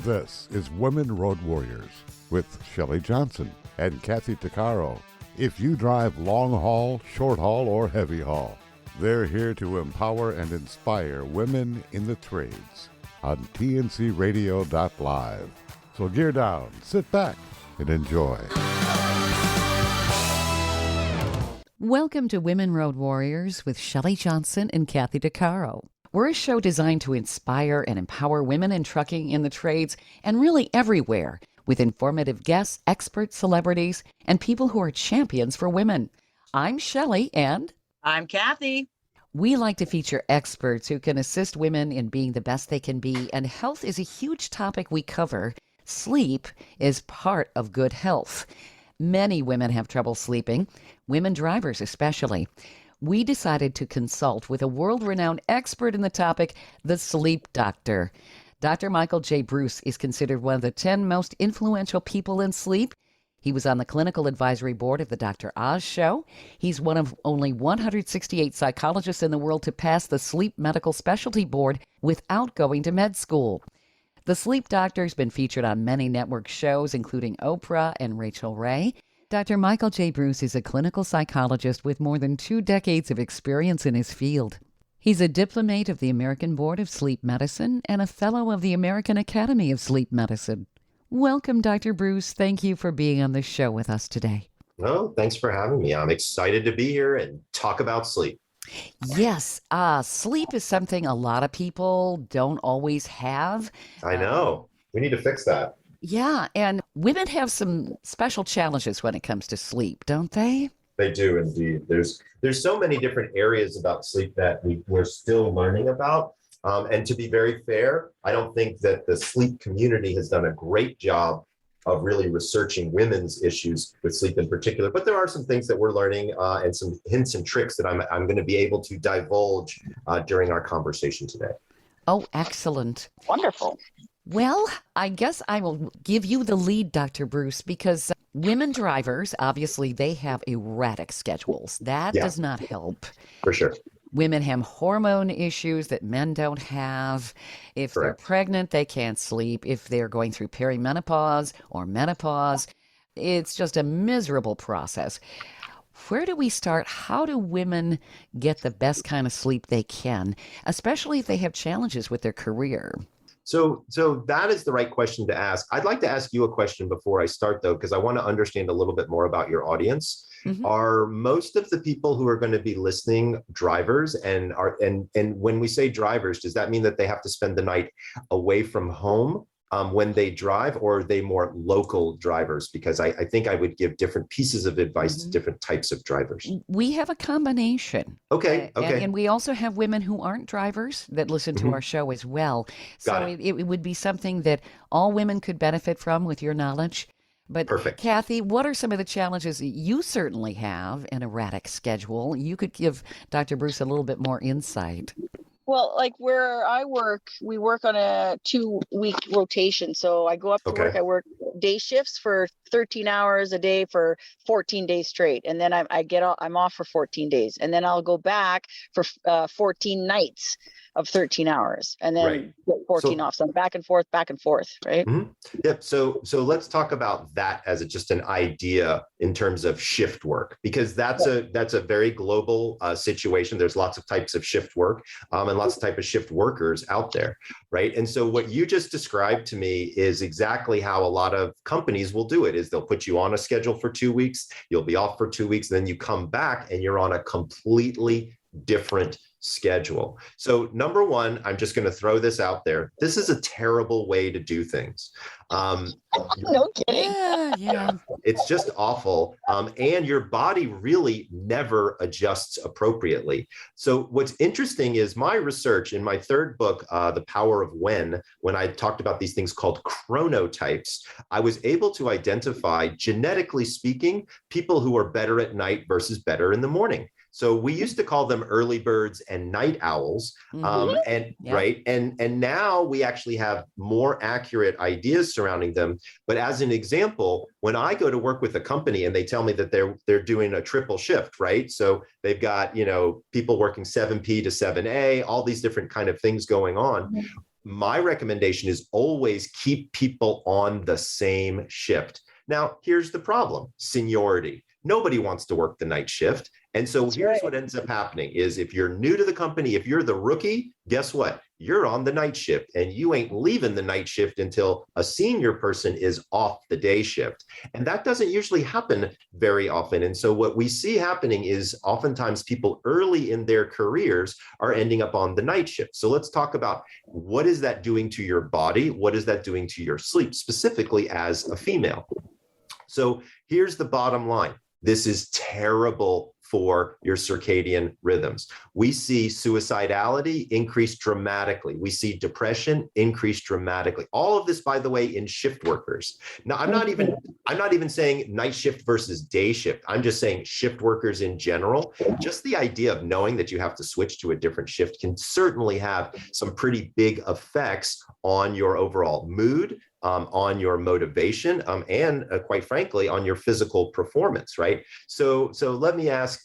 This is Women Road Warriors with Shelley Johnson and Kathy Tuccaro. If you drive long haul, short haul, or heavy haul, they're here to empower and inspire women in the trades on tncradio.live. So gear down, sit back, and enjoy. Welcome to Women Road Warriors with Shelley Johnson and Kathy Tuccaro. We're a show designed to inspire and empower women in trucking, in the trades, and really everywhere, with informative guests, experts, celebrities, and people who are champions for women. I'm Shelley, and I'm Kathy. We like to feature experts who can assist women in being the best they can be, and health is a huge topic we cover. Sleep is part of good health. Many women have trouble sleeping, women drivers especially. We decided to consult with a world-renowned expert in the topic, the sleep doctor. Dr. Michael J. Breus is considered one of the 10 most influential people in sleep. He was on the clinical advisory board of the Dr. Oz show. He's one of only 168 psychologists in the world to pass the sleep medical specialty board without going to med school. The sleep doctor has been featured on many network shows, including Oprah and Rachel Ray. Dr. Michael J. Breus is a clinical psychologist with more than 2 decades of experience in his field. He's a diplomate of the American Board of Sleep Medicine and a fellow of the American Academy of Sleep Medicine. Welcome, Dr. Breus. Thank you for being on the show with us today. Oh, thanks for having me. I'm excited to be here and talk about sleep. Yes, sleep is something a lot of people don't always have. I know. We need to fix that. Yeah, and women have some special challenges when it comes to sleep, don't they? They do indeed. There's so many different areas about sleep that we're still learning about. And to be very fair, I don't think that the sleep community has done a great job of really researching women's issues with sleep in particular. But there are some things that we're learning and some hints and tricks that I'm going to be able to divulge during our conversation today. Oh, excellent. Wonderful. Well, I guess I will give you the lead, Dr. Breus, because women drivers, obviously, they have erratic schedules. That does not help. For sure. Women have hormone issues that men don't have. If Correct. They're pregnant, they can't sleep. If they're going through perimenopause or menopause, it's just a miserable process. Where do we start? How do women get the best kind of sleep they can, especially if they have challenges with their career? So that is the right question to ask. I'd like to ask you a question before I start, though, because I want to understand a little bit more about your audience. Mm-hmm. Are most of the people who are going to be listening drivers, and when we say drivers, does that mean that they have to spend the night away from home when they drive, or are they more local drivers? Because I think I would give different pieces of advice to different types of drivers. We have a combination. Okay. And we also have women who aren't drivers that listen to our show as well. So it would be something that all women could benefit from with your knowledge. But perfect. Kathy, what are some of the challenges that you certainly have an erratic schedule? You could give Dr. Breus a little bit more insight. Well, like where I work, we work on a 2-week rotation. So I go up to work, I work day shifts for 13 hours a day for 14 days straight. And then I'm off for 14 days. And then I'll go back for 14 nights of 13 hours and then get 14 off. So I'm back and forth, right? Mm-hmm. Yep. So let's talk about that as just an idea in terms of shift work, because that's a very global situation. There's lots of types of shift work and lots of types of shift workers out there, right? And so what you just described to me is exactly how a lot of companies will do it, is they'll put you on a schedule for 2 weeks, you'll be off for 2 weeks, then you come back and you're on a completely different schedule. So number one, I'm just going to throw this out there. This is a terrible way to do things. No kidding. Yeah. It's just awful. And your body really never adjusts appropriately. So what's interesting is my research in my third book, The Power of When I talked about these things called chronotypes, I was able to identify, genetically speaking, people who are better at night versus better in the morning. So we used to call them early birds and night owls. And now we actually have more accurate ideas surrounding them. But as an example, when I go to work with a company and they tell me that they're doing a triple shift, right? So they've got, people working 7P to 7A, all these different kind of things going on. my recommendation is always keep people on the same shift. Now, here's the problem: seniority. Nobody wants to work the night shift. And so here's what ends up happening is if you're new to the company, if you're the rookie, guess what? You're on the night shift and you ain't leaving the night shift until a senior person is off the day shift. And that doesn't usually happen very often. And so what we see happening is oftentimes people early in their careers are ending up on the night shift. So let's talk about what is that doing to your body? What is that doing to your sleep, specifically as a female? So here's the bottom line. This is terrible for your circadian rhythms. We see suicidality increase dramatically. We see depression increase dramatically. All of this, by the way, in shift workers. Now, I'm not even saying night shift versus day shift. I'm just saying shift workers in general. Just the idea of knowing that you have to switch to a different shift can certainly have some pretty big effects on your overall mood, on your motivation, and quite frankly, on your physical performance, right? So let me ask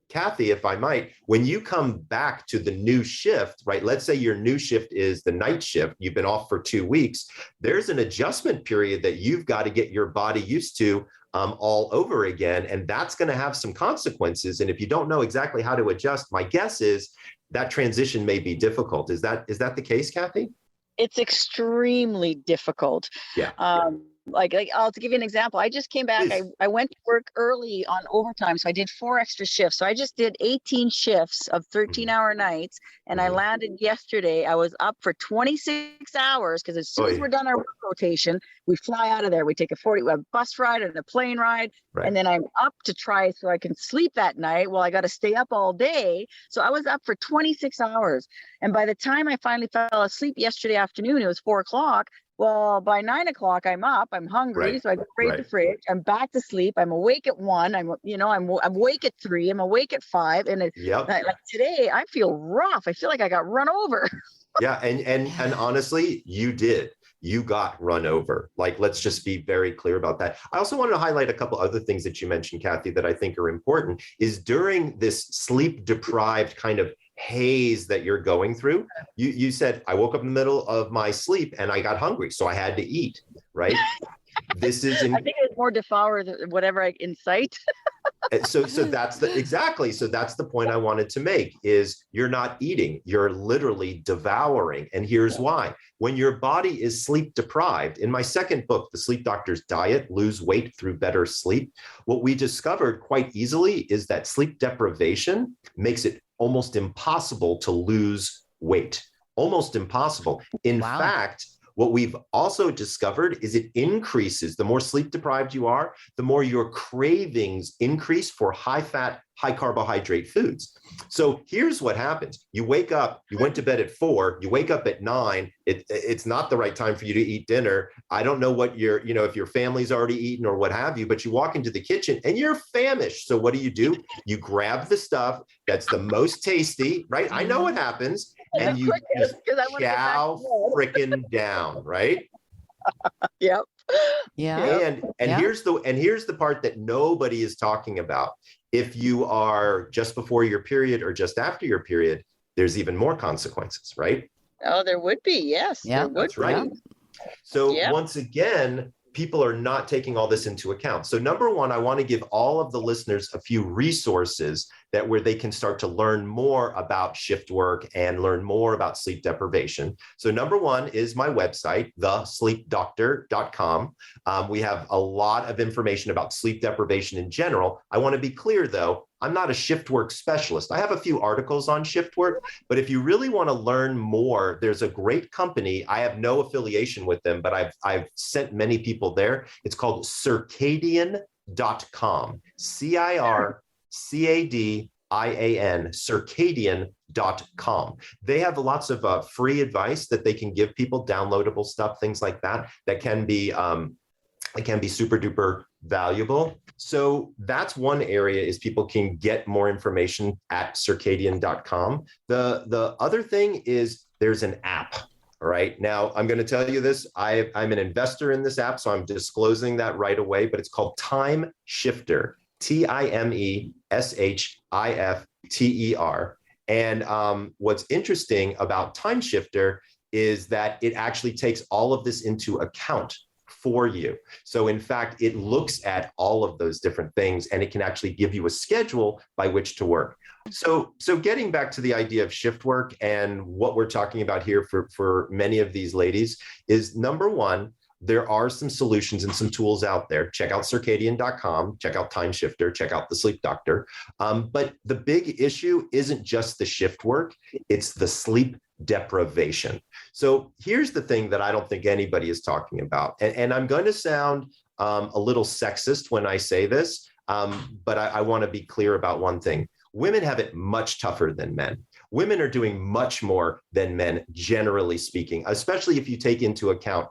Kathy, if I might, when you come back to the new shift, right? Let's say your new shift is the night shift. You've been off for 2 weeks. There's an adjustment period that you've got to get your body used to all over again. And that's going to have some consequences. And if you don't know exactly how to adjust, my guess is that transition may be difficult. Is that the case, Kathy? It's extremely difficult. Yeah. Like I'll to give you an example. I just came back. I went to work early on overtime, so I did 4 extra shifts. So I just did 18 shifts of 13-hour nights, and I landed yesterday. I was up for 26 hours because as soon as we're done our work rotation, we fly out of there. We take a bus ride and a plane ride, and then I'm up to try so I can sleep that night. Well, I got to stay up all day, so I was up for 26 hours. And by the time I finally fell asleep yesterday afternoon, it was 4 o'clock. Well, by 9 o'clock, I'm up. I'm hungry, so I go right to the fridge. I'm back to sleep. I'm awake at 1. I'm awake at 3. I'm awake at 5. And like today, I feel rough. I feel like I got run over. Yeah, and honestly, you did. You got run over. Like, let's just be very clear about that. I also wanted to highlight a couple other things that you mentioned, Kathy, that I think are important. Is during this sleep deprived kind of haze that you're going through, you said, I woke up in the middle of my sleep and I got hungry, so I had to eat, right? This is I think it's more devour than whatever I incite. So that's the point I wanted to make is you're not eating, you're literally devouring. And here's why. When your body is sleep deprived, in my second book, The Sleep Doctor's Diet, Lose Weight Through Better Sleep, what we discovered quite easily is that sleep deprivation makes it almost impossible to lose weight. Almost impossible. In fact, what we've also discovered is it increases, the more sleep deprived you are, the more your cravings increase for high fat, high carbohydrate foods. So here's what happens. You wake up, you went to bed at 4, you wake up at 9, it's not the right time for you to eat dinner. I don't know what if your family's already eaten or what have you, but you walk into the kitchen and you're famished. So what do? You grab the stuff that's the most tasty, right? I know what happens. And you just chow frickin' down, right? Yep. Yeah. And here's the part that nobody is talking about. If you are just before your period or just after your period, there's even more consequences, right? Oh, there would be. Yes. Yeah, that's right. So once again, people are not taking all this into account. So number one, I want to give all of the listeners a few resources where they can start to learn more about shift work and learn more about sleep deprivation. So number one is my website, thesleepdoctor.com. We have a lot of information about sleep deprivation in general. I want to be clear, though, I'm not a shift work specialist. I have a few articles on shift work, but if you really want to learn more, there's a great company. I have no affiliation with them, but I've sent many people there. It's called circadian.com, CIRCADIAN, circadian.com. They have lots of free advice that they can give people, downloadable stuff, things like that can be super duper valuable. So that's one area is people can get more information at circadian.com. The other thing is there's an app. All right. Now, I'm going to tell you this. I'm an investor in this app, so I'm disclosing that right away, but it's called Time Shifter, TIMESHIFTER. And what's interesting about Time Shifter is that it actually takes all of this into account for you. So in fact, it looks at all of those different things, and it can actually give you a schedule by which to work. So getting back to the idea of shift work, and what we're talking about here for many of these ladies is, number one, there are some solutions and some tools out there. Check out circadian.com, check out Time Shifter, check out the Sleep Doctor. But the big issue isn't just the shift work, it's the sleep deprivation. So here's the thing that I don't think anybody is talking about. And I'm going to sound a little sexist when I say this, but I want to be clear about one thing. Women have it much tougher than men. Women are doing much more than men, generally speaking, especially if you take into account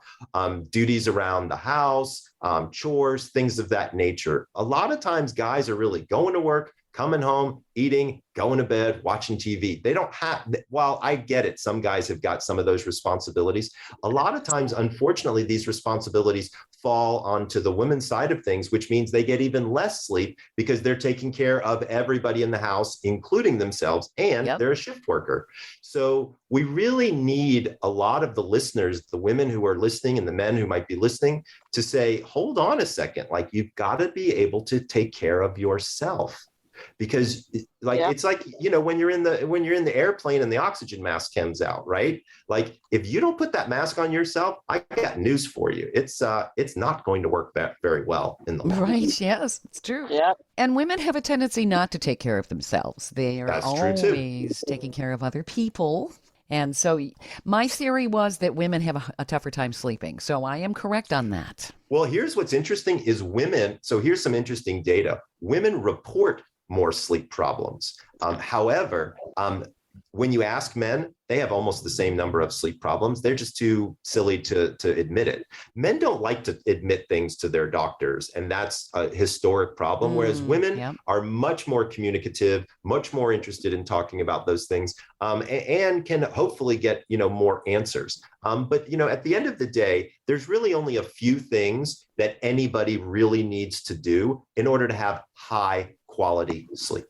duties around the house, chores, things of that nature. A lot of times guys are really going to work, coming home, eating, going to bed, watching TV. They don't have, while I get it, some guys have got some of those responsibilities. A lot of times, unfortunately, these responsibilities fall onto the women's side of things, which means they get even less sleep because they're taking care of everybody in the house, including themselves, and they're a shift worker. So we really need a lot of the listeners, the women who are listening and the men who might be listening, to say, hold on a second, like, you've got to be able to take care of yourself. Because it's like, you know, when you're in the airplane and the oxygen mask comes out, right? Like, if you don't put that mask on yourself, I got news for you. It's not going to work very well in the long run. Right. Yes, it's true. Yeah. And women have a tendency not to take care of themselves. They are always taking care of other people. And so my theory was that women have a tougher time sleeping. So I am correct on that. Well, here's what's interesting is women. So here's some interesting data. Women report more sleep problems. However, when you ask men, they have almost the same number of sleep problems. They're just too silly to admit it. Men don't like to admit things to their doctors, and that's a historic problem. Whereas women are much more communicative, much more interested in talking about those things, and can hopefully get, you know, more answers. But, you know, at the end of the day, there's really only a few things that anybody really needs to do in order to have high quality sleep.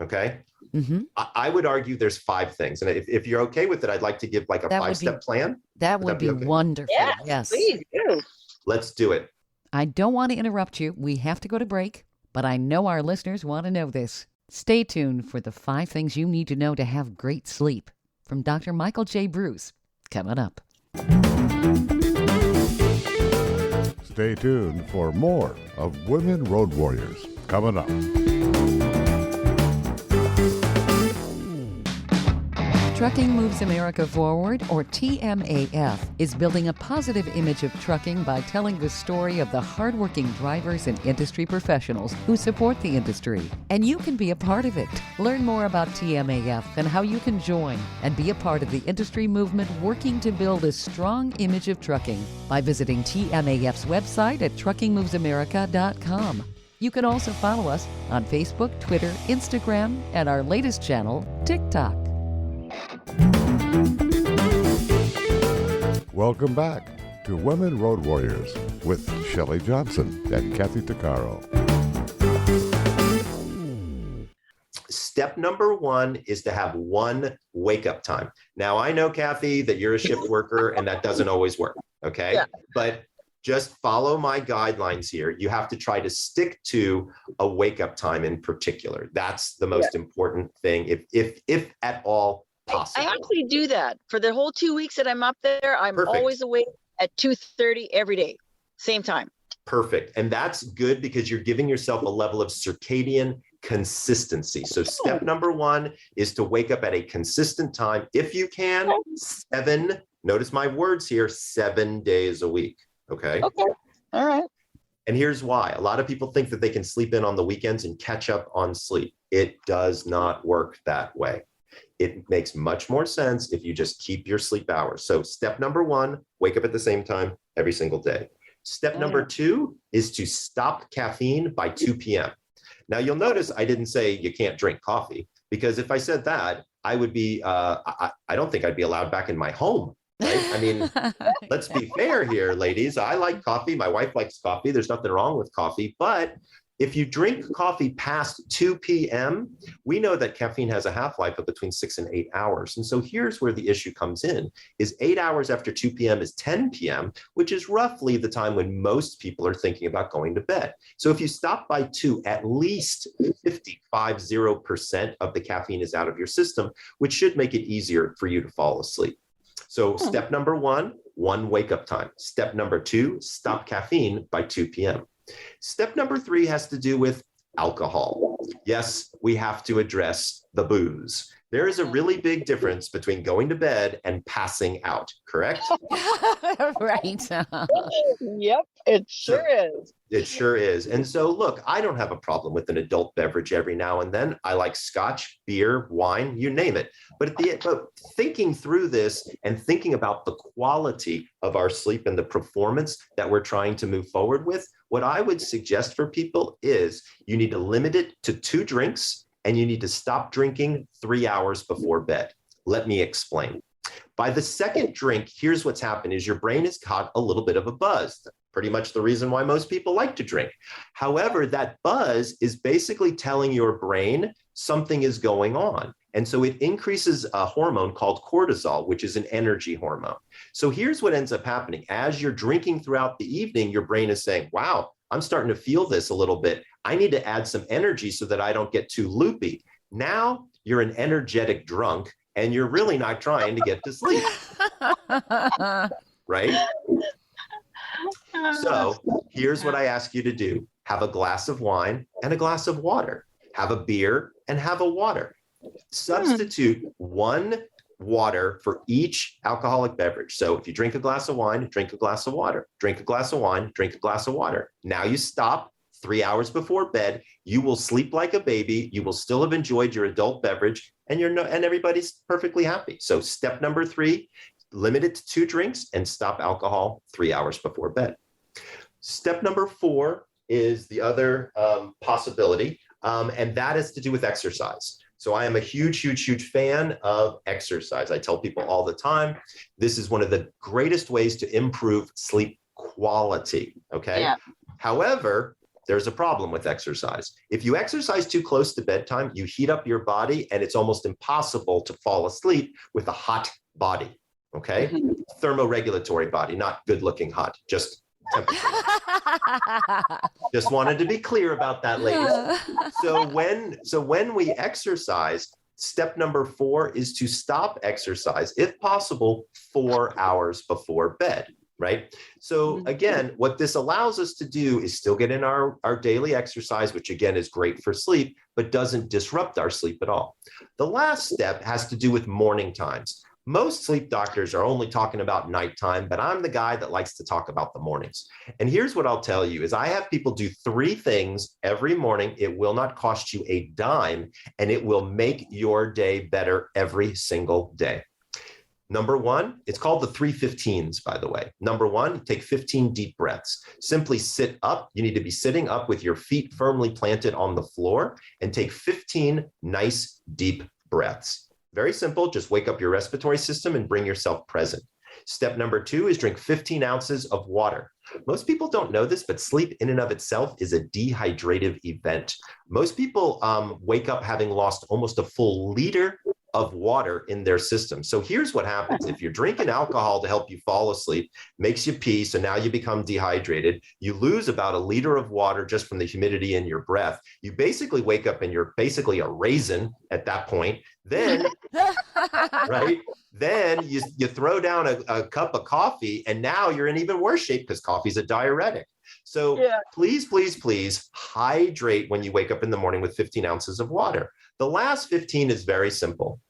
Okay. Mm-hmm. I would argue there's 5 things. And if you're okay with it, I'd like to give like a 5-step plan. That would be okay? Wonderful. Yes. Please do. Let's do it. I don't want to interrupt you. We have to go to break, but I know our listeners want to know this. Stay tuned for the 5 things you need to know to have great sleep from Dr. Michael J. Breus. Coming up. Stay tuned for more of Women Road Warriors coming up. Trucking Moves America Forward, or TMAF, is building a positive image of trucking by telling the story of the hardworking drivers and industry professionals who support the industry. And you can be a part of it. Learn more about TMAF and how you can join and be a part of the industry movement working to build a strong image of trucking by visiting TMAF's website at truckingmovesamerica.com. You can also follow us on Facebook, Twitter, Instagram, and our latest channel, TikTok. Welcome back to Women Road Warriors with Shelley Johnson and Kathy Tuccaro. Step number 1 is to have one wake-up time. Now, I know, Kathy, that you're a shift worker and that doesn't always work, okay? Yeah. But just follow my guidelines here. You have to try to stick to a wake-up time in particular. That's the most important thing, if at all possible. I actually do that. For the whole 2 weeks that I'm up there, I'm always awake at 2:30 every day, same time. Perfect. And that's good because you're giving yourself a level of circadian consistency. So step number 1 is to wake up at a consistent time. If you can, 7, notice my words here, 7 days a week. Okay. Okay. All right. And here's why. A lot of people think that they can sleep in on the weekends and catch up on sleep. It does not work that way. It makes much more sense if you just keep your sleep hours. So step number 1, wake up at the same time every single day. Step number 2 is to stop caffeine by 2 p.m. Now, you'll notice I didn't say you can't drink coffee, because if I said that, I would be, I don't think I'd be allowed back in my home. Right? I mean, let's be fair here, ladies. I like coffee. My wife likes coffee. There's nothing wrong with coffee, but If you drink coffee past 2 p.m., we know that caffeine has a half-life of between 6 and 8 hours. And so here's where the issue comes in, is 8 hours after 2 p.m. is 10 p.m., which is roughly the time when most people are thinking about going to bed. So if you stop by 2, at least 50% of the caffeine is out of your system, which should make it easier for you to fall asleep. So step number 1, wake up time. Step number 2, stop caffeine by 2 p.m. Step number 3 has to do with alcohol. Yes, we have to address the booze. There is a really big difference between going to bed and passing out, correct? Right. Yep, it sure is. It sure is. And so, look, I don't have a problem with an adult beverage every now and then. I like scotch, beer, wine, you name it. But thinking through this and thinking about the quality of our sleep and the performance that we're trying to move forward with, what I would suggest for people is you need to limit it to 2 drinks and you need to stop drinking 3 hours before bed. Let me explain. By the second drink, here's what's happened is your brain has caught a little bit of a buzz. Pretty much the reason why most people like to drink. However, that buzz is basically telling your brain something is going on. And so it increases a hormone called cortisol, which is an energy hormone. So here's what ends up happening. As you're drinking throughout the evening, your brain is saying, wow, I'm starting to feel this a little bit. I need to add some energy so that I don't get too loopy. Now you're an energetic drunk and you're really not trying to get to sleep. Right? So here's what I ask you to do. Have a glass of wine and a glass of water. Have a beer and have a water. Substitute 1 water for each alcoholic beverage. So if you drink a glass of wine, drink a glass of water. Drink a glass of wine, drink a glass of water. Now you stop 3 hours before bed. You will sleep like a baby. You will still have enjoyed your adult beverage and and everybody's perfectly happy. So step number 3, limit it to 2 drinks and stop alcohol 3 hours before bed. Step number 4 is the other possibility, and that is to do with exercise. So I am a huge fan of exercise. I tell people all the time, this is one of the greatest ways to improve sleep quality, okay? Yeah. However, there's a problem with exercise. If you exercise too close to bedtime, you heat up your body and it's almost impossible to fall asleep with a hot body. Okay. Mm-hmm. Thermoregulatory body, not good looking hot, just temperature. Just wanted to be clear about that, ladies. So when we exercise, step number 4 is to stop exercise, if possible, 4 hours before bed. Right. So again, what this allows us to do is still get in our daily exercise, which again is great for sleep, but doesn't disrupt our sleep at all. The last step has to do with morning times. Most sleep doctors are only talking about nighttime, but I'm the guy that likes to talk about the mornings. And here's what I'll tell you is I have people do 3 things every morning. It will not cost you a dime, and it will make your day better every single day. Number 1, it's called the 315s, by the way. Number 1, take 15 deep breaths. Simply sit up. You need to be sitting up with your feet firmly planted on the floor and take 15 nice deep breaths. Very simple. Just wake up your respiratory system and bring yourself present. Step number 2 is drink 15 ounces of water. Most people don't know this, but sleep in and of itself is a dehydrative event. Most people wake up having lost almost a full liter of water in their system. So here's what happens. If you're drinking alcohol to help you fall asleep, makes you pee, so now you become dehydrated, you lose about a liter of water just from the humidity in your breath. You basically wake up and you're basically a raisin at that point. Then, right? Then you throw down a cup of coffee and now you're in even worse shape because coffee's a diuretic. So please hydrate when you wake up in the morning with 15 ounces of water. The last 15 is very simple.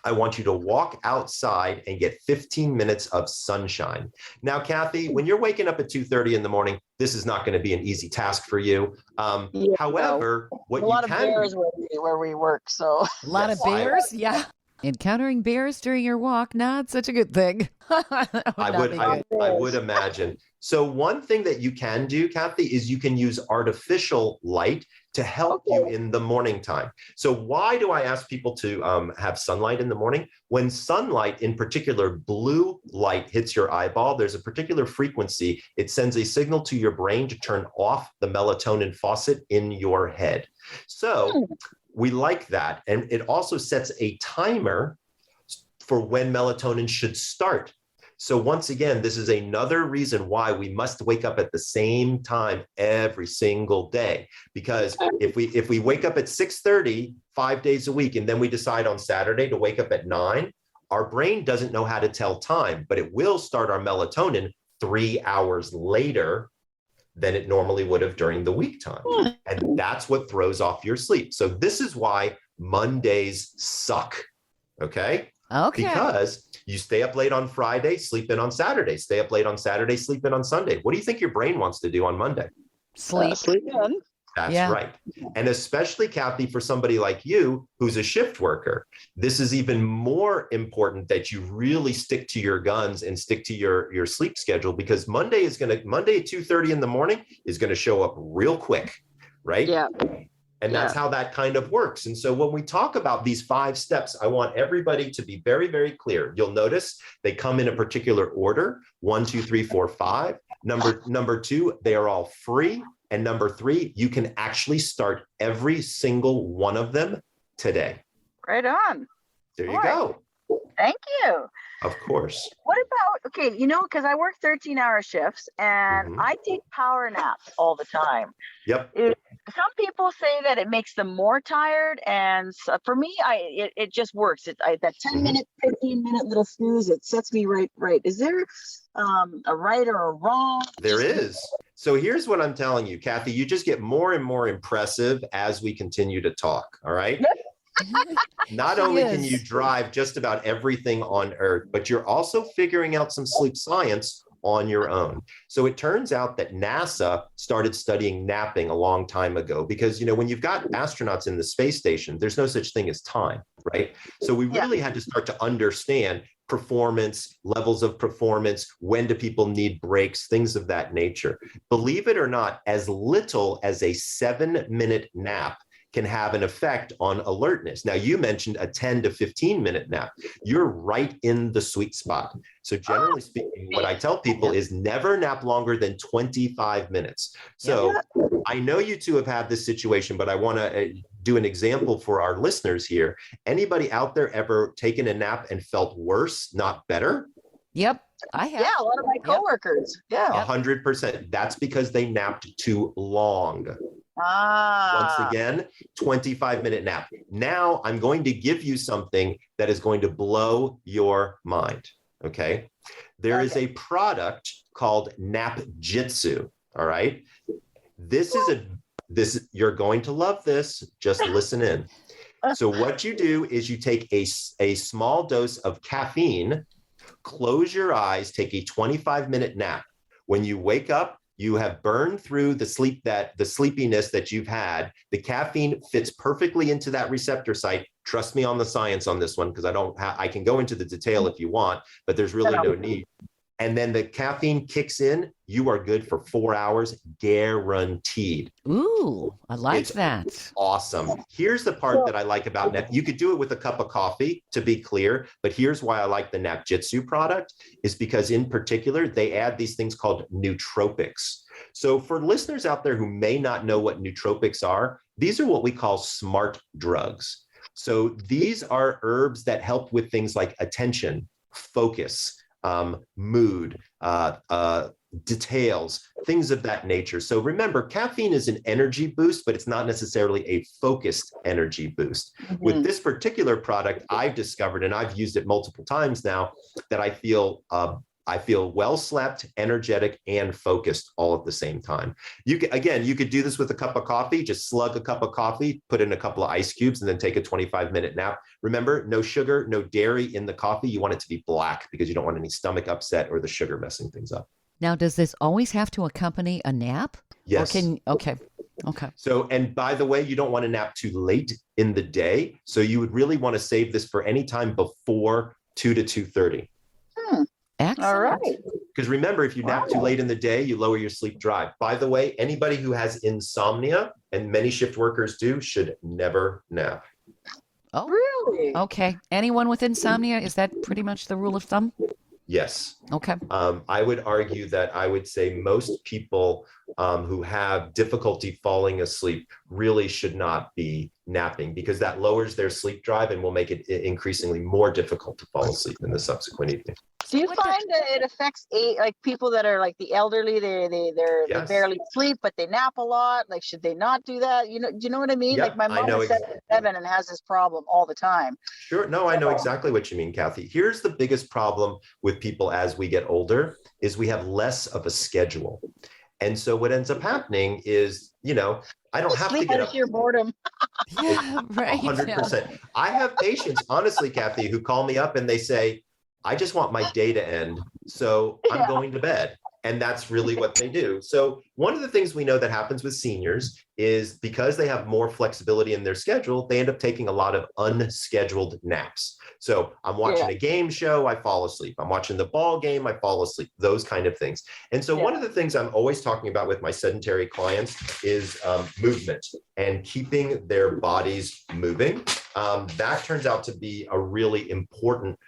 I want you to walk outside and get 15 minutes of sunshine. Now, Kathy, when you're waking up at 2:30 in the morning, this is not going to be an easy task for you. However, what you can... A lot of bears where we work, so... A lot of bears? Yeah. Encountering bears during your walk, not such a good thing. I would imagine. So one thing that you can do, Kathy, is you can use artificial light to help you in the morning time. So why do I ask people to have sunlight in the morning? When sunlight, in particular blue light, hits your eyeball, there's a particular frequency. It sends a signal to your brain to turn off the melatonin faucet in your head. So we like that. And it also sets a timer for when melatonin should start. So once again, this is another reason why we must wake up at the same time every single day. Because if we wake up at 6:30, 5 days a week, and then we decide on Saturday to wake up at 9, our brain doesn't know how to tell time, but it will start our melatonin 3 hours later than it normally would have during the week time. And that's what throws off your sleep. So this is why Mondays suck. Okay? Because you stay up late on Friday, sleep in on Saturday, stay up late on Saturday, sleep in on Sunday. What do you think your brain wants to do on Monday? Sleep. Sleep in. That's right. And especially, Kathy, for somebody like you who's a shift worker, this is even more important that you really stick to your guns and stick to your sleep schedule, because Monday at 2:30 in the morning is going to show up real quick, right? Yeah. And that's how that kind of works. And so when we talk about these 5 steps, I want everybody to be very, very clear. You'll notice they come in a particular order: 1, 2, 3, 4, 5. Number 2, they are all free. And number 3, you can actually start every single one of them today. Right on. There you go. Thank you. Of course. What about, because I work 13-hour shifts and I take power naps all the time. Yep. Some people say that it makes them more tired, and for me, it just works. That 10-minute, 15-minute little snooze, it sets me right. Is there a right or a wrong? There is. So here's what I'm telling you, Kathy. You just get more and more impressive as we continue to talk. All right. Not only can you drive just about everything on Earth, but you're also figuring out some sleep science on your own. So it turns out that NASA started studying napping a long time ago, because, when you've got astronauts in the space station, there's no such thing as time, right? So we really had to start to understand performance, levels of performance, when do people need breaks, things of that nature. Believe it or not, as little as a 7-minute nap can have an effect on alertness. Now, you mentioned a 10 to 15-minute nap. You're right in the sweet spot. So generally speaking, what I tell people is never nap longer than 25 minutes. So I know you two have had this situation, but I want to do an example for our listeners here. Anybody out there ever taken a nap and felt worse, not better? Yep, I have. Yeah, a lot of my coworkers. Yep. 100%. That's because they napped too long. Once again, 25-minute nap. Now I'm going to give you something that is going to blow your mind. Okay. There is a product called Nap Jitsu. All right. You're going to love this. Just listen in. So what you do is you take a small dose of caffeine, close your eyes, take a 25-minute nap. When you wake up, you have burned through the sleepiness that you've had. The caffeine fits perfectly into that receptor site. Trust me on the science on this one, because I can go into the detail if you want, but there's really no need. And then the caffeine kicks in, you are good for 4 hours, guaranteed. Ooh, I like that. Awesome. Here's the part that I like about Nap. You could do it with a cup of coffee, to be clear, but here's why I like the Nap Jitsu product, is because in particular, they add these things called nootropics. So for listeners out there who may not know what nootropics are, these are what we call smart drugs. So these are herbs that help with things like attention, focus, mood, details, things of that nature. So remember, caffeine is an energy boost, but it's not necessarily a focused energy boost. With this particular product, I've discovered, and I've used it multiple times now, that I feel well slept, energetic, and focused all at the same time. You could do this with a cup of coffee. Just slug a cup of coffee, put in a couple of ice cubes, and then take a 25-minute nap. Remember, no sugar, no dairy in the coffee. You want it to be black because you don't want any stomach upset or the sugar messing things up. Now, does this always have to accompany a nap? Yes. Okay. So, and by the way, you don't want to nap too late in the day. So you would really want to save this for any time before 2 to 2:30. Excellent. All right. Because remember, if you nap too late in the day, you lower your sleep drive. By the way, anybody who has insomnia, and many shift workers do, should never nap. Oh, Really? okay. Anyone with insomnia, is that pretty much the rule of thumb? Yes. Okay. I would argue that I would say most people who have difficulty falling asleep really should not be napping, because that lowers their sleep drive and will make it increasingly more difficult to fall asleep in the subsequent evening. Do you find that it affects like people that are like the elderly? They Yes. barely sleep, but they nap a lot. Like, should they not do that? Do you know what I mean? Yeah, like my mom is 77 and has this problem all the time. Sure. No, I know exactly what you mean, Kathy. Here's the biggest problem with people as we get older is we have less of a schedule. And so what ends up happening is, I don't have to get up. Your boredom. Yeah, right. 100%. I have patients, honestly, Kathy, who call me up and they say, I just want my day to end, so I'm going to bed. And that's really what they do. So one of the things we know that happens with seniors is because they have more flexibility in their schedule, they end up taking a lot of unscheduled naps. So I'm watching a game show, I fall asleep. I'm watching the ball game, I fall asleep, those kind of things. And so one of the things I'm always talking about with my sedentary clients is movement and keeping their bodies moving. That turns out to be a really important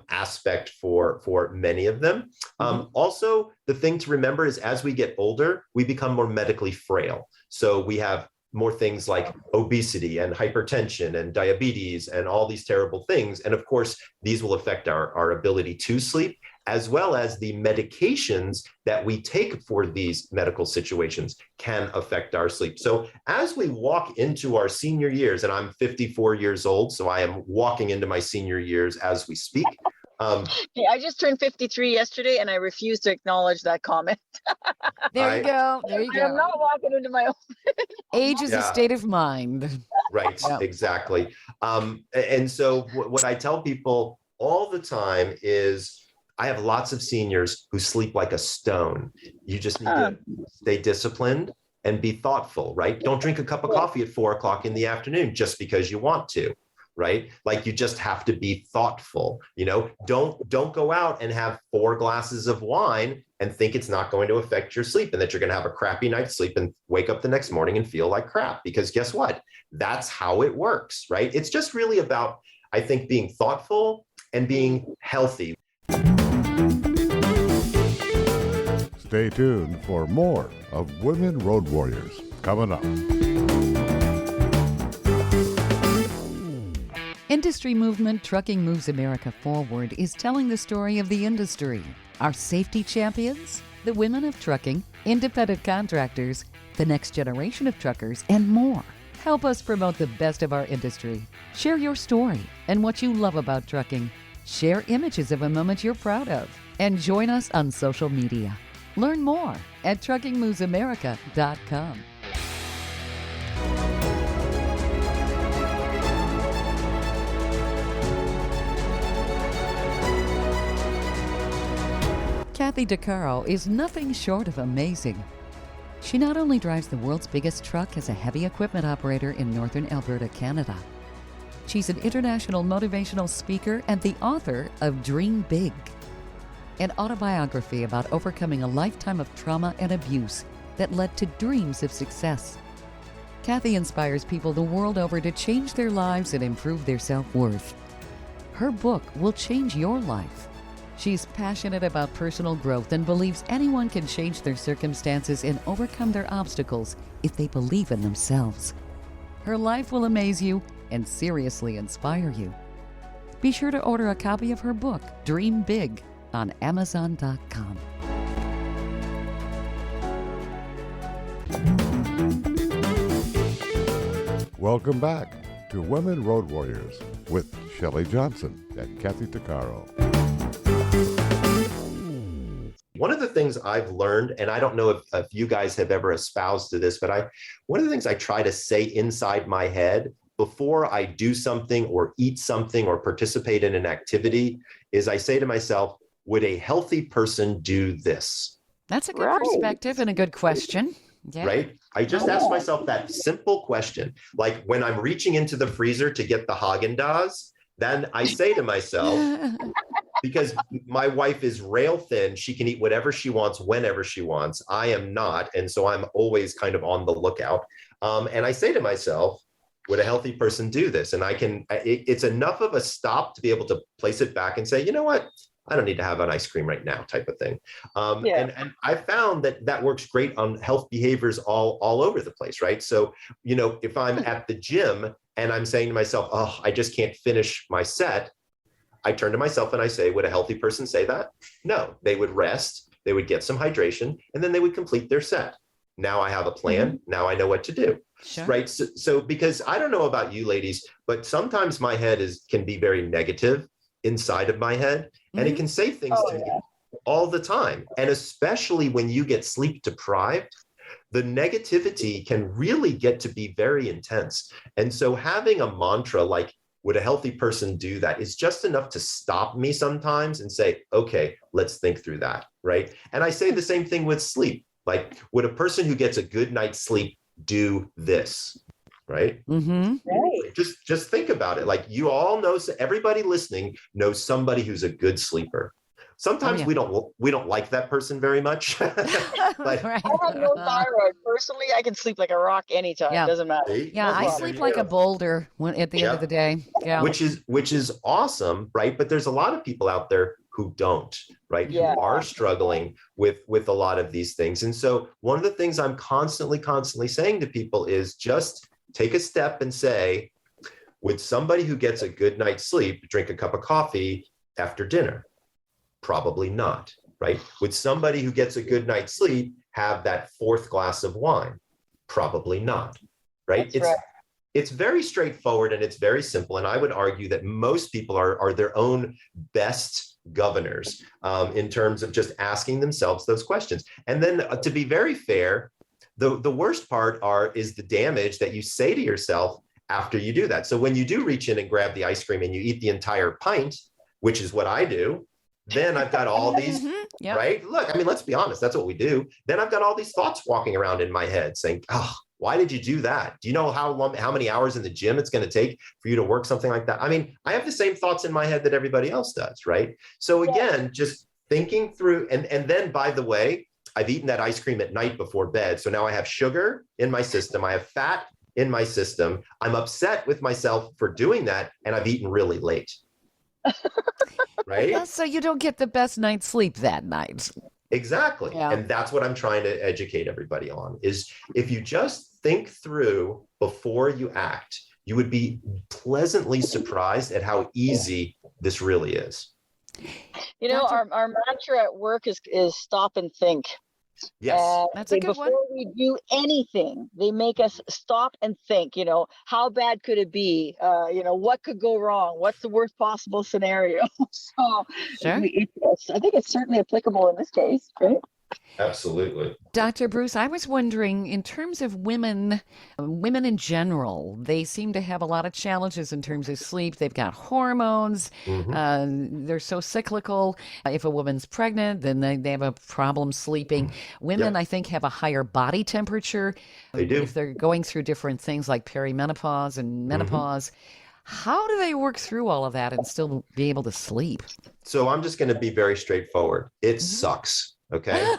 aspect for many of them. Also, the thing to remember is as we get older, we become more medically frail. So we have more things like obesity and hypertension and diabetes and all these terrible things. And of course, these will affect our ability to sleep, as well as the medications that we take for these medical situations can affect our sleep. So as we walk into our senior years, and I'm 54 years old, so I am walking into my senior years as we speak. I just turned 53 yesterday, and I refuse to acknowledge that comment. There you go. I'm not walking into my own. Age is a state of mind. Right, exactly. And so what I tell people all the time is, I have lots of seniors who sleep like a stone. You just need to stay disciplined and be thoughtful, right? Don't drink a cup of coffee at 4 o'clock in the afternoon just because you want to, right? Like, you just have to be thoughtful. Don't go out and have 4 glasses of wine and think it's not going to affect your sleep and that you're going to have a crappy night's sleep and wake up the next morning and feel like crap, because guess what? That's how it works, right? It's just really about, I think, being thoughtful and being healthy. Stay tuned for more of Women Road Warriors coming up. Industry movement Trucking Moves America Forward is telling the story of the industry. Our safety champions, the women of trucking, independent contractors, the next generation of truckers, and more. Help us promote the best of our industry. Share your story and what you love about trucking. Share images of a moment you're proud of. And join us on social media. Learn more at truckingmovesamerica.com. Kathy Tuccaro is nothing short of amazing. She not only drives the world's biggest truck as a heavy equipment operator in northern Alberta, Canada. She's an international motivational speaker and the author of Dream Big, an autobiography about overcoming a lifetime of trauma and abuse that led to dreams of success. Kathy inspires people the world over to change their lives and improve their self-worth. Her book will change your life. She's passionate about personal growth and believes anyone can change their circumstances and overcome their obstacles if they believe in themselves. Her life will amaze you and seriously inspire you. Be sure to order a copy of her book, Dream Big, on Amazon.com. Welcome back to Women Road Warriors with Shelley Johnson and Kathy Tuccaro. One of the things I've learned, and I don't know if you guys have ever espoused to this, but one of the things I try to say inside my head before I do something or eat something or participate in an activity is I say to myself, would a healthy person do this? That's a good Right. perspective and a good question. Yeah. Right? I just asked myself that simple question. Like when I'm reaching into the freezer to get the Haagen-Dazs, then I say to myself, because my wife is rail thin, she can eat whatever she wants, whenever she wants. I am not. And so I'm always kind of on the lookout. And I say to myself, would a healthy person do this? And it's enough of a stop to be able to place it back and say, you know what? I don't need to have an ice cream right now, type of thing. And I found that works great on health behaviors all over the place, right? So, if I'm at the gym and I'm saying to myself, oh, I just can't finish my set, I turn to myself and I say, would a healthy person say that? No, they would rest, they would get some hydration, and then they would complete their set. Now I have a plan. Now I know what to do. Sure. Right. So because I don't know about you ladies, but sometimes my head can be very negative inside of my head, and it can say things to me all the time. And especially when you get sleep deprived, the negativity can really get to be very intense. And so having a mantra like, would a healthy person do that, is just enough to stop me sometimes and say, okay, let's think through that. Right. And I say the same thing with sleep. Like, would a person who gets a good night's sleep do this? Right. Right. Just think about it. Like, you all know, everybody listening knows somebody who's a good sleeper. Sometimes we don't like that person very much. But I have no thyroid. Personally, I can sleep like a rock anytime. It doesn't matter. Yeah, I sleep like a boulder at the end of the day. Yeah. Which is awesome, right? But there's a lot of people out there who don't, right? Who are struggling with a lot of these things. And so one of the things I'm constantly saying to people is just take a step and say, would somebody who gets a good night's sleep drink a cup of coffee after dinner? Probably not, right? Would somebody who gets a good night's sleep have that fourth glass of wine? Probably not, right? It's very straightforward and it's very simple. And I would argue that most people are their own best governors in terms of just asking themselves those questions. And then to be very fair, the worst part is the damage that you say to yourself after you do that. So when you do reach in and grab the ice cream and you eat the entire pint, which is what I do, then I've got all these, right? Look, I mean, let's be honest, that's what we do. Then I've got all these thoughts walking around in my head saying, oh, why did you do that? Do you know how many hours in the gym it's going to take for you to work something like that? I mean, I have the same thoughts in my head that everybody else does, right? So again, just thinking through, and then by the way, I've eaten that ice cream at night before bed. So now I have sugar in my system. I have fat in my system. I'm upset with myself for doing that. And I've eaten really late. Right? Yeah, so you don't get the best night's sleep that night. Exactly. Yeah. And that's what I'm trying to educate everybody on, is if you just think through before you act, you would be pleasantly surprised at how easy this really is. You know, our mantra at work is stop and think. Yes, that's a good one. Before we do anything, they make us stop and think, how bad could it be? What could go wrong? What's the worst possible scenario? So sure. I think it's certainly applicable in this case, right? Absolutely. Dr. Breus, I was wondering, in terms of women in general, they seem to have a lot of challenges in terms of sleep. They've got hormones. They're so cyclical. If a woman's pregnant, then they have a problem sleeping. Women, I think, have a higher body temperature. They do. If they're going through different things like perimenopause and menopause. How do they work through all of that and still be able to sleep? So I'm just going to be very straightforward. It sucks. Okay.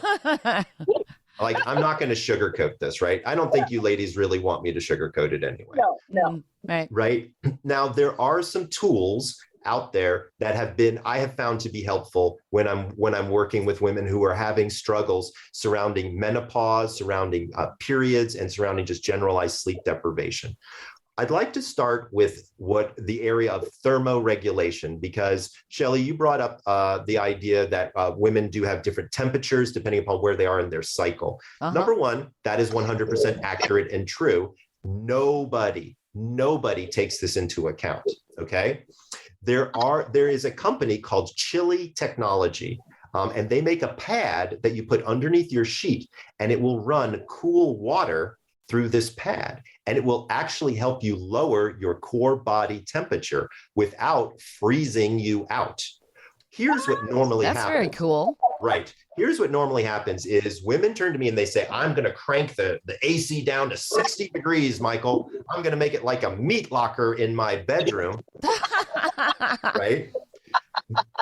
Like, I'm not going to sugarcoat this, right? I don't think you ladies really want me to sugarcoat it anyway. No. Right. Now, there are some tools out there that I have found to be helpful when I'm working with women who are having struggles surrounding menopause, surrounding periods, and surrounding just generalized sleep deprivation. I'd like to start with the area of thermoregulation, because Shelley, you brought up the idea that women do have different temperatures depending upon where they are in their cycle. Number one, that is 100% accurate and true. Nobody takes this into account. Okay. There is a company called Chili Technology. And they make a pad that you put underneath your sheet, and it will run cool water through this pad, and it will actually help you lower your core body temperature without freezing you out. Here's what normally That's happens. very cool. Right. Here's what normally happens is women turn to me and they say, I'm going to crank the AC down to 60 degrees, Michael. I'm going to make it like a meat locker in my bedroom. Right.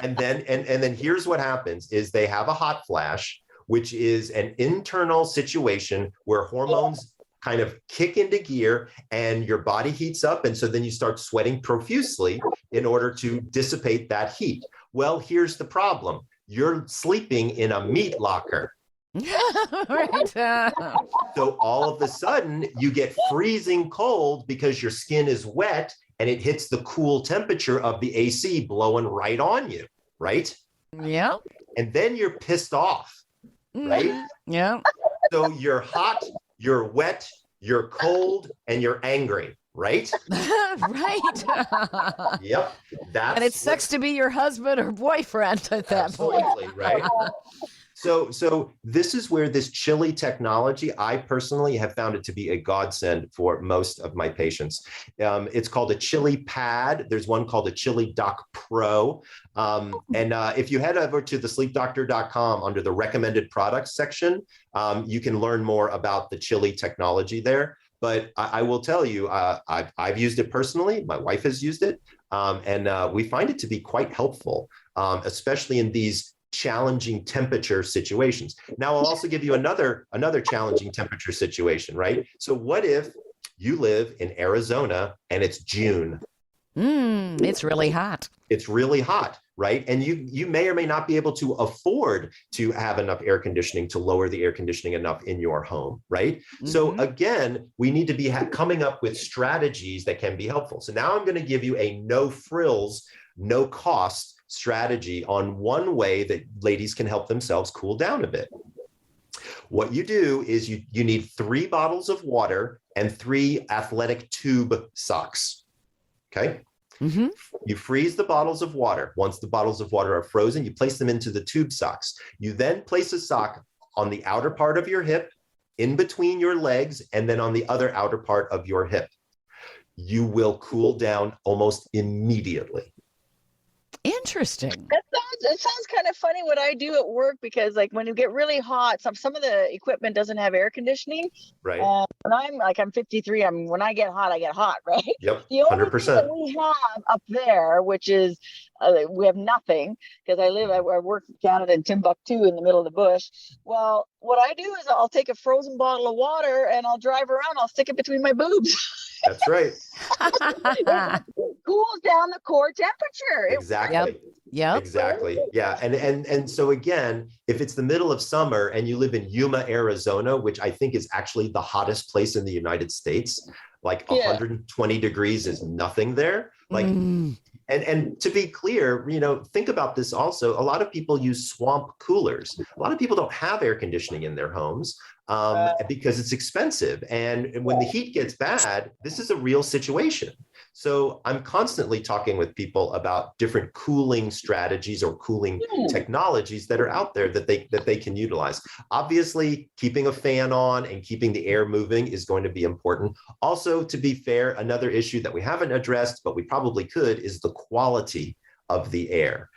And then here's what happens is they have a hot flash, which is an internal situation where hormones kind of kick into gear and your body heats up. And so then you start sweating profusely in order to dissipate that heat. Well, here's the problem. You're sleeping in a meat locker. Right. So all of a sudden you get freezing cold because your skin is wet and it hits the cool temperature of the AC blowing right on you, right? Yeah. And then you're pissed off, right? Yeah. So you're hot, you're wet, you're cold, and you're angry, right? Right. Yep. That's And it sucks to be your husband or boyfriend at that point. absolutely, right? So this is where this chili technology, I personally have found it to be a godsend for most of my patients. It's called a chili pad. There's one called a Chili Doc Pro. If you head over to thesleepdoctor.com under the recommended products section, you can learn more about the chili technology there. But I will tell you, I've used it personally. My wife has used it. And we find it to be quite helpful, especially in these challenging temperature situations. Now, I'll also give you another challenging temperature situation, right? So what if you live in Arizona and it's June? It's really hot. It's really hot, right? And you may or may not be able to afford to have enough air conditioning to lower the air conditioning enough in your home, right? Mm-hmm. So again, we need to be coming up with strategies that can be helpful. So now I'm going to give you a no frills, no cost strategy on one way that ladies can help themselves cool down a bit. What you do is you need 3 bottles of water and 3 athletic tube socks. Okay. Mm-hmm. You freeze the bottles of water. Once the bottles of water are frozen, you place them into the tube socks. You then place a sock on the outer part of your hip, in between your legs, and then on the other outer part of your hip. You will cool down almost immediately. Interesting. It sounds kind of funny what I do at work, because like when you get really hot, some of the equipment doesn't have air conditioning. Right. And I'm 53. When I get hot, right? Yep. The only 100%. thing that we have up there, which is we have nothing, because I work in Canada in Timbuktu in the middle of the bush. Well, what I do is I'll take a frozen bottle of water and I'll drive around. I'll stick it between my boobs. That's right. It cools down the core temperature. Exactly. Yep. Exactly. Yeah. And so again, if it's the middle of summer and you live in Yuma, Arizona, which I think is actually the hottest place in the United States, like 120 degrees is nothing there. Like, and to be clear, think about this also. A lot of people use swamp coolers. A lot of people don't have air conditioning in their homes because it's expensive. And when the heat gets bad, this is a real situation. So I'm constantly talking with people about different cooling strategies or cooling technologies that are out there that they can utilize. Obviously, keeping a fan on and keeping the air moving is going to be important. Also, to be fair, another issue that we haven't addressed, but we probably could, is the quality of the air.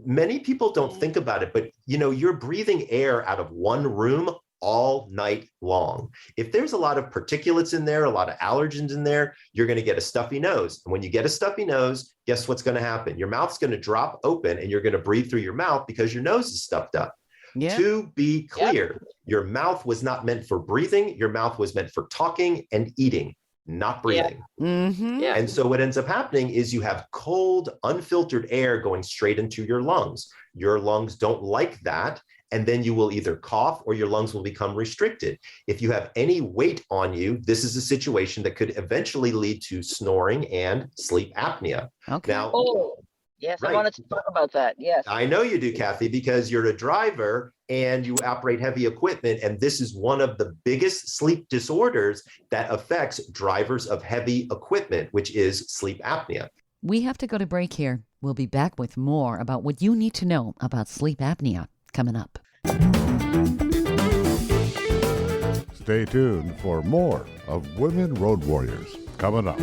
Many people don't think about it, but you're breathing air out of one room all night long. If there's a lot of particulates in there, a lot of allergens in there, you're going to get a stuffy nose. And when you get a stuffy nose, guess what's going to happen? Your mouth's going to drop open and you're going to breathe through your mouth because your nose is stuffed up. Yeah. To be clear, your mouth was not meant for breathing. Your mouth was meant for talking and eating, not breathing. Yeah. Mm-hmm. Yeah. And so what ends up happening is you have cold, unfiltered air going straight into your lungs. Your lungs don't like that. And then you will either cough or your lungs will become restricted. If you have any weight on you, this is a situation that could eventually lead to snoring and sleep apnea. Okay. Now, yes, right. I wanted to talk about that. Yes. I know you do, Kathy, because you're a driver and you operate heavy equipment. And this is one of the biggest sleep disorders that affects drivers of heavy equipment, which is sleep apnea. We have to go to break here. We'll be back with more about what you need to know about sleep apnea coming up. Stay tuned for more of Women Road Warriors coming up.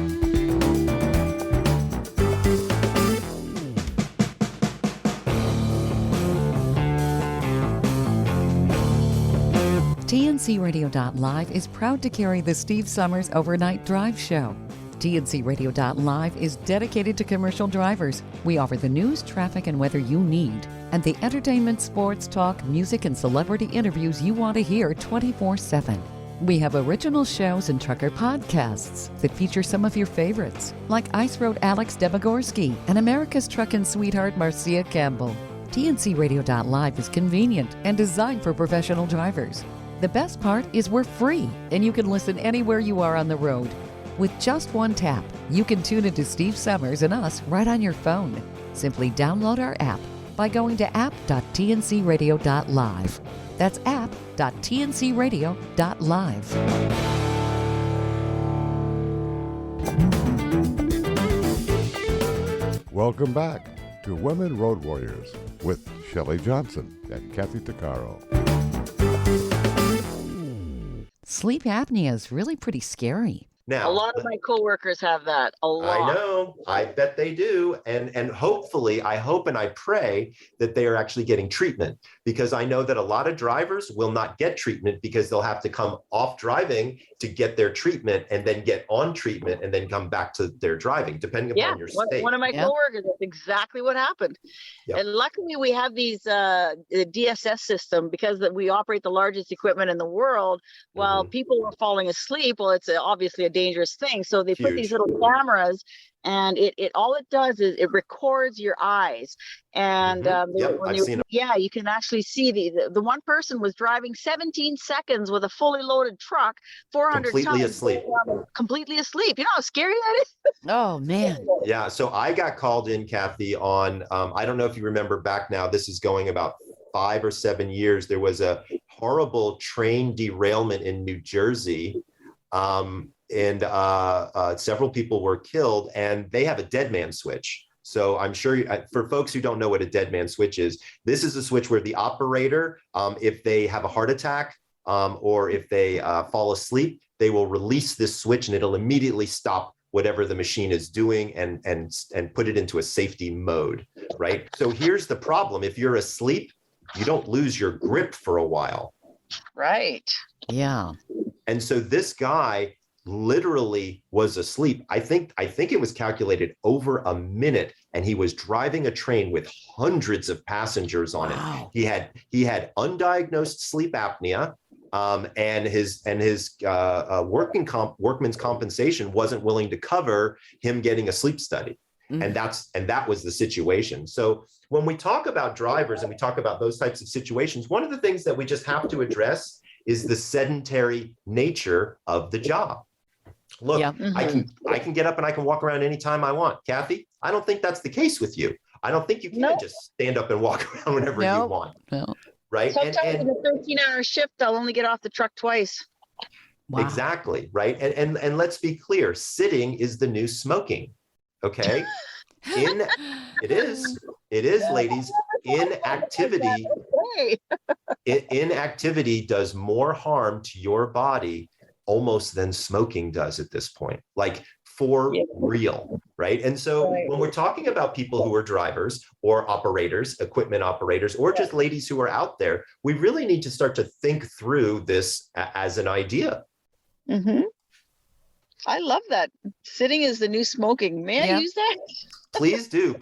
TNCRadio.live is proud to carry the Steve Summers Overnight Drive Show. TNCRadio.live is dedicated to commercial drivers. We offer the news, traffic, and weather you need, and the entertainment, sports, talk, music, and celebrity interviews you want to hear 24/7. We have original shows and trucker podcasts that feature some of your favorites, like Ice Road Alex Debogorski and America's Truckin' Sweetheart Marcia Campbell. TNCRadio.live is convenient and designed for professional drivers. The best part is we're free, and you can listen anywhere you are on the road. With just one tap, you can tune into Steve Summers and us right on your phone. Simply download our app by going to app.tncradio.live. That's app.tncradio.live. Welcome back to Women Road Warriors with Shelley Johnson and Kathy Tuccaro. Sleep apnea is really pretty scary. Now, a lot of my coworkers have that. A lot. I know. I bet they do. And hopefully, I hope and I pray that they are actually getting treatment, because I know that a lot of drivers will not get treatment because they'll have to come off driving to get their treatment and then get on treatment and then come back to their driving, depending upon your state. One of my coworkers, that's exactly what happened. Yep. And luckily, we have these the DSS system, because we operate the largest equipment in the world. While people were falling asleep, well, it's obviously a dangerous thing. So they put these little cameras, and it all it does is it records your eyes. And you can actually see the one person was driving 17 seconds with a fully loaded truck, 400 completely tons, asleep. Completely asleep. You know how scary that is? Oh, man. Yeah. So I got called in, Kathy, on, I don't know if you remember back now, this is going about 5 or 7 years. There was a horrible train derailment in New Jersey. And several people were killed, and they have a dead man switch. So I'm sure for folks who don't know what a dead man switch is, this is a switch where the operator, if they have a heart attack or if they fall asleep, they will release this switch and it'll immediately stop whatever the machine is doing and put it into a safety mode, right? So here's the problem. If you're asleep, you don't lose your grip for a while. Right. Yeah. And so this guy literally was asleep. I think it was calculated over a minute, and he was driving a train with hundreds of passengers on it. He had undiagnosed sleep apnea, and his workman's compensation wasn't willing to cover him getting a sleep study. And that was the situation. So when we talk about drivers and we talk about those types of situations, one of the things that we just have to address is the sedentary nature of the job. Look, I can get up and I can walk around anytime I want. Kathy, I don't think that's the case with you. I don't think you can just stand up and walk around whenever you want. No. Right? Sometimes in a 13-hour shift, I'll only get off the truck twice. Wow. Exactly. Right. And let's be clear, sitting is the new smoking. Okay. It is, ladies. Inactivity does more harm to your body almost than smoking does at this point, like for real, right? And so when we're talking about people who are drivers or operators, equipment operators, or just ladies who are out there, we really need to start to think through this as an idea. I love that. Sitting is the new smoking. May I use that? Please do.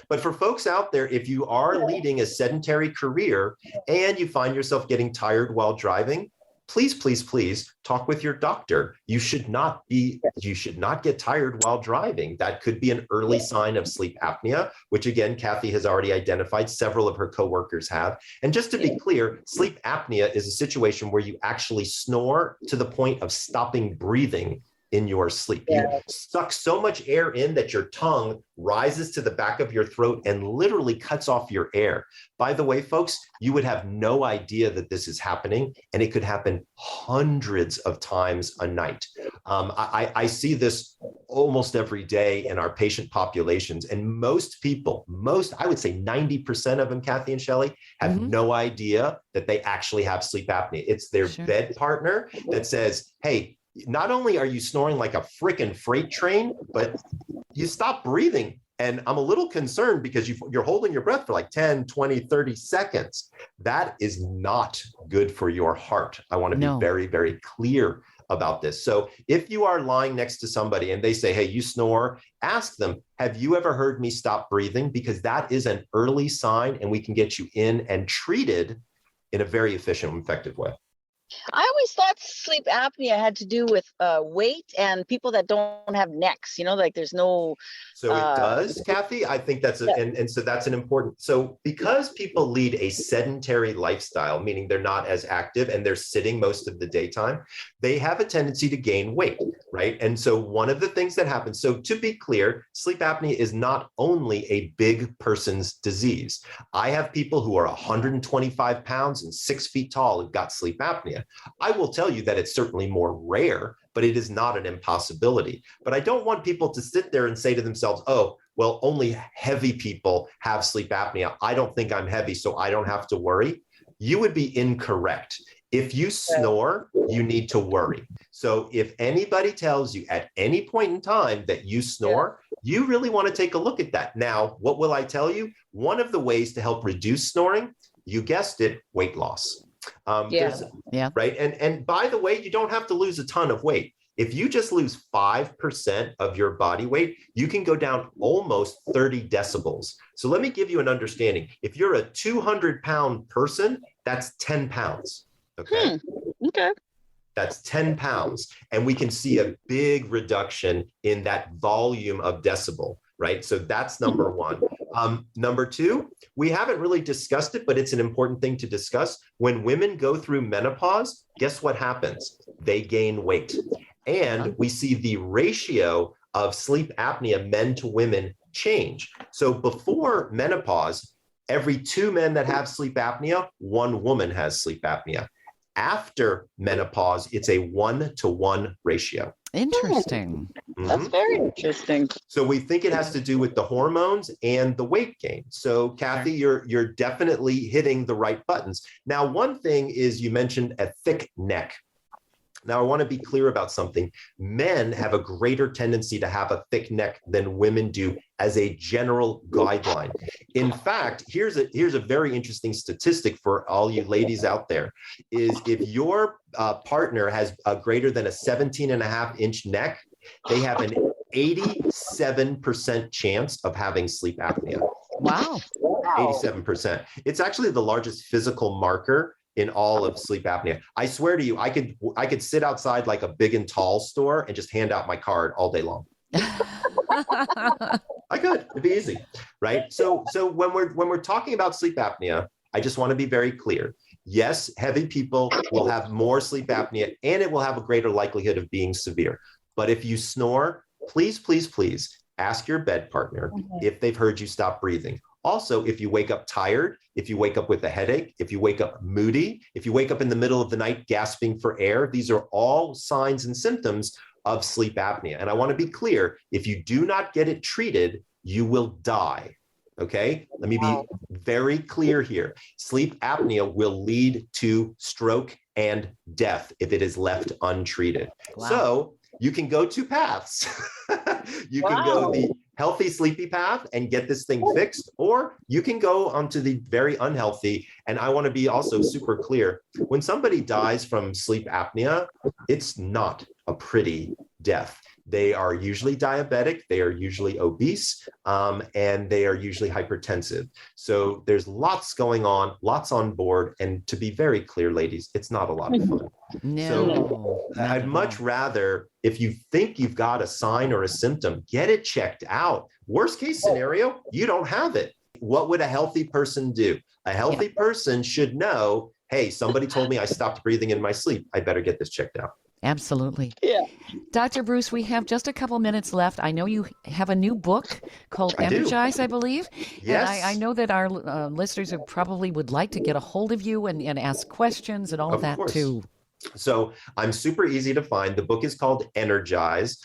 But for folks out there, if you are leading a sedentary career and you find yourself getting tired while driving, please talk with your doctor. You should not get tired while driving. That could be an early sign of sleep apnea, which again, Kathy has already identified. Several of her coworkers have. And just to be clear, sleep apnea is a situation where you actually snore to the point of stopping breathing in your sleep. You suck so much air in that your tongue rises to the back of your throat and literally cuts off your air. By the way, folks, you would have no idea that this is happening, and it could happen hundreds of times a night. I see this almost every day in our patient populations, and most people, I would say 90% of them, Kathy and Shelley, have no idea that they actually have sleep apnea. It's their bed partner that says, hey, not only are you snoring like a freaking freight train, but you stop breathing And I'm a little concerned because you're holding your breath for like 10, 20, 30 seconds. That is not good for your heart. I want to be very, very clear about this. So if you are lying next to somebody and they say, hey, you snore, ask them, have you ever heard me stop breathing? Because that is an early sign and we can get you in and treated in a very efficient and effective way. I always thought sleep apnea had to do with weight and people that don't have necks, like there's no. So it does, Kathy. I think that's and so that's an important. So because people lead a sedentary lifestyle, meaning they're not as active and they're sitting most of the daytime, they have a tendency to gain weight, right? And so one of the things that happens, so to be clear, sleep apnea is not only a big person's disease. I have people who are 125 pounds and 6 feet tall who've got sleep apnea. I will tell you that it's certainly more rare, but it is not an impossibility. But I don't want people to sit there and say to themselves, oh, well, only heavy people have sleep apnea. I don't think I'm heavy, so I don't have to worry. You would be incorrect. If you snore, you need to worry. So if anybody tells you at any point in time that you snore, you really want to take a look at that. Now, what will I tell you? One of the ways to help reduce snoring, you guessed it, weight loss. Right. And by the way, you don't have to lose a ton of weight. If you just lose 5% of your body weight, you can go down almost 30 decibels. So let me give you an understanding. If you're a 200-pound person, that's 10 pounds. Okay. Okay. That's 10 pounds. And we can see a big reduction in that volume of decibel, right? So that's number one. Number two, we haven't really discussed it, but it's an important thing to discuss. When women go through menopause, guess what happens? They gain weight. And we see the ratio of sleep apnea, men to women, change. So before menopause, every 2 men that have sleep apnea, 1 woman has sleep apnea. After menopause, it's a 1-to-1 ratio. Interesting. That's very interesting. So we think it has to do with the hormones and the weight gain. So Kathy, you're definitely hitting the right buttons. Now, one thing is you mentioned a thick neck. Now, I want to be clear about something. Men have a greater tendency to have a thick neck than women do as a general guideline. In fact, here's a very interesting statistic for all you ladies out there, is if your partner has a greater than a 17.5-inch neck, they have an 87% chance of having sleep apnea. Wow. 87%. It's actually the largest physical marker in all of sleep apnea. I swear to you, I could sit outside like a big and tall store and just hand out my card all day long. I could. It'd be easy, right? So when we're talking about sleep apnea, I just want to be very clear. Yes, heavy people will have more sleep apnea and it will have a greater likelihood of being severe. But if you snore, please, please, please ask your bed partner if they've heard you stop breathing. Also, if you wake up tired, if you wake up with a headache, if you wake up moody, if you wake up in the middle of the night gasping for air, these are all signs and symptoms of sleep apnea. And I want to be clear, if you do not get it treated, you will die. Okay? Let me be very clear here. Sleep apnea will lead to stroke and death if it is left untreated. Wow. So you can go 2 paths. You can go the healthy, sleepy path and get this thing fixed, or you can go onto the very unhealthy. And I want to be also super clear. When somebody dies from sleep apnea, it's not a pretty death. They are usually diabetic, they are usually obese, and they are usually hypertensive. So there's lots going on, lots on board. And to be very clear, ladies, it's not a lot of fun. No, so I'd much rather, if you think you've got a sign or a symptom, get it checked out. Worst case scenario, you don't have it. What would a healthy person do? A healthy person should know, hey, somebody told me I stopped breathing in my sleep. I better get this checked out. Absolutely. Yeah. Dr. Breus, we have just a couple minutes left. I know you have a new book called Energize, I believe. Yes. And I know that our listeners probably would like to get a hold of you and ask questions and all of that too. So I'm super easy to find. The book is called Energize.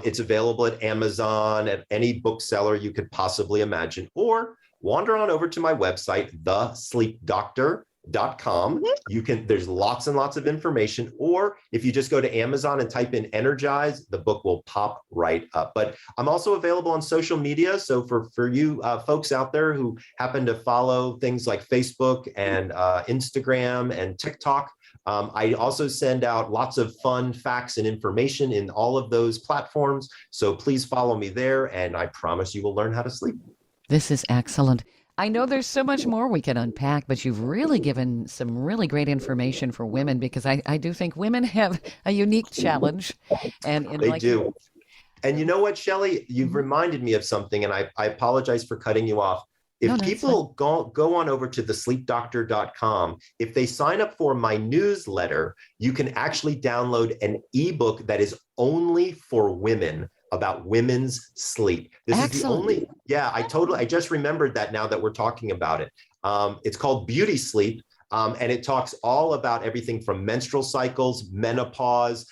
It's available at Amazon, at any bookseller you could possibly imagine, or wander on over to my website, thesleepdoctor.com. There's lots and lots of information, or if you just go to Amazon and type in energize, the book will pop right up. But I'm also available on social media. So for you folks out there who happen to follow things like Facebook and Instagram and TikTok, I also send out lots of fun facts and information in all of those platforms. So please follow me there, and I promise you will learn how to sleep. This is excellent. I know there's so much more we can unpack, but you've really given some really great information for women, because I do think women have a unique challenge. And they do. And you know what, Shelley, you've reminded me of something, and I apologize for cutting you off. If people go on over to thesleepdoctor.com, if they sign up for my newsletter, you can actually download an ebook that is only for women about women's sleep. This is the only, I just remembered that now that we're talking about it. It's called Beauty Sleep. And it talks all about everything from menstrual cycles, menopause,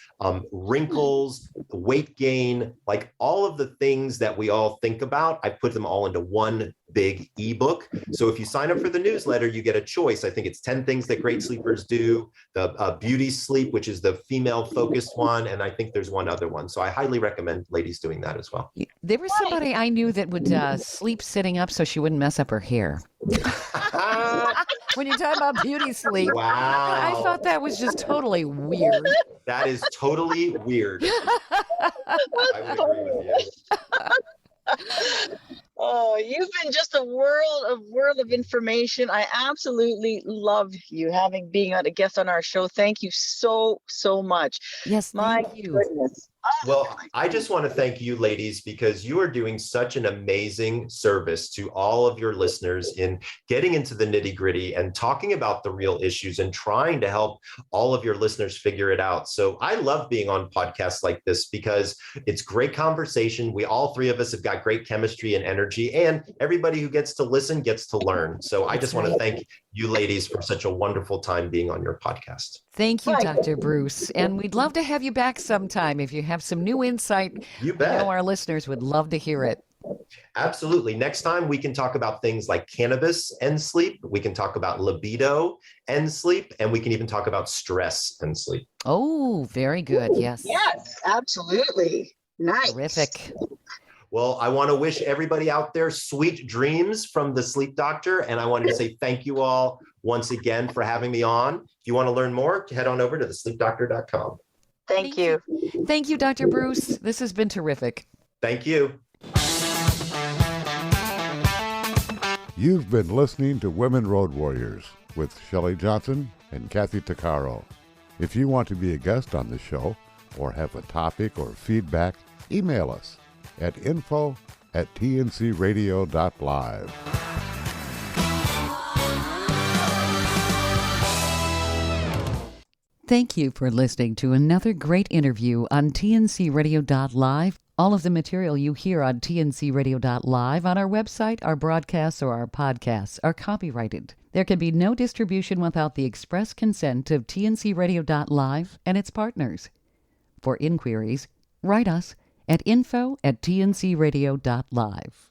wrinkles, weight gain, like all of the things that we all think about. I put them all into one big ebook. So if you sign up for the newsletter, you get a choice. I think it's 10 things that great sleepers do, the Beauty Sleep, which is the female focused one. And I think there's one other one. So I highly recommend ladies doing that as well. There was somebody I knew that would sleep sitting up so she wouldn't mess up her hair. When you talk about beauty sleep, wow. I thought that was just totally weird. That is totally weird. I would agree with you. Oh, you've been just a world of information. I absolutely love you being a guest on our show. Thank you so much. Yes, thank you. Goodness. Well, I just want to thank you, ladies, because you are doing such an amazing service to all of your listeners in getting into the nitty gritty and talking about the real issues and trying to help all of your listeners figure it out. So I love being on podcasts like this because it's great conversation. All three of us have got great chemistry and energy, and everybody who gets to listen gets to learn. So I just want to thank you ladies for such a wonderful time being on your podcast. Thank you, Dr. Breus. And we'd love to have you back sometime if you have some new insight. You bet. I know our listeners would love to hear it. Absolutely. Next time we can talk about things like cannabis and sleep. We can talk about libido and sleep, and we can even talk about stress and sleep. Oh, very good. Yes. Yes, absolutely. Nice. Terrific. Well, I want to wish everybody out there sweet dreams from the Sleep Doctor. And I wanted to say thank you all once again for having me on. If you want to learn more, head on over to thesleepdoctor.com. Thank you. Thank you, Dr. Breus. This has been terrific. Thank you. You've been listening to Women Road Warriors with Shelley Johnson and Kathy Tuccaro. If you want to be a guest on the show or have a topic or feedback, email us at info@tncradio.live. Thank you for listening to another great interview on tncradio.live. All of the material you hear on tncradio.live on our website, our broadcasts, or our podcasts are copyrighted. There can be no distribution without the express consent of tncradio.live and its partners. For inquiries, write us at info@tncradio.live.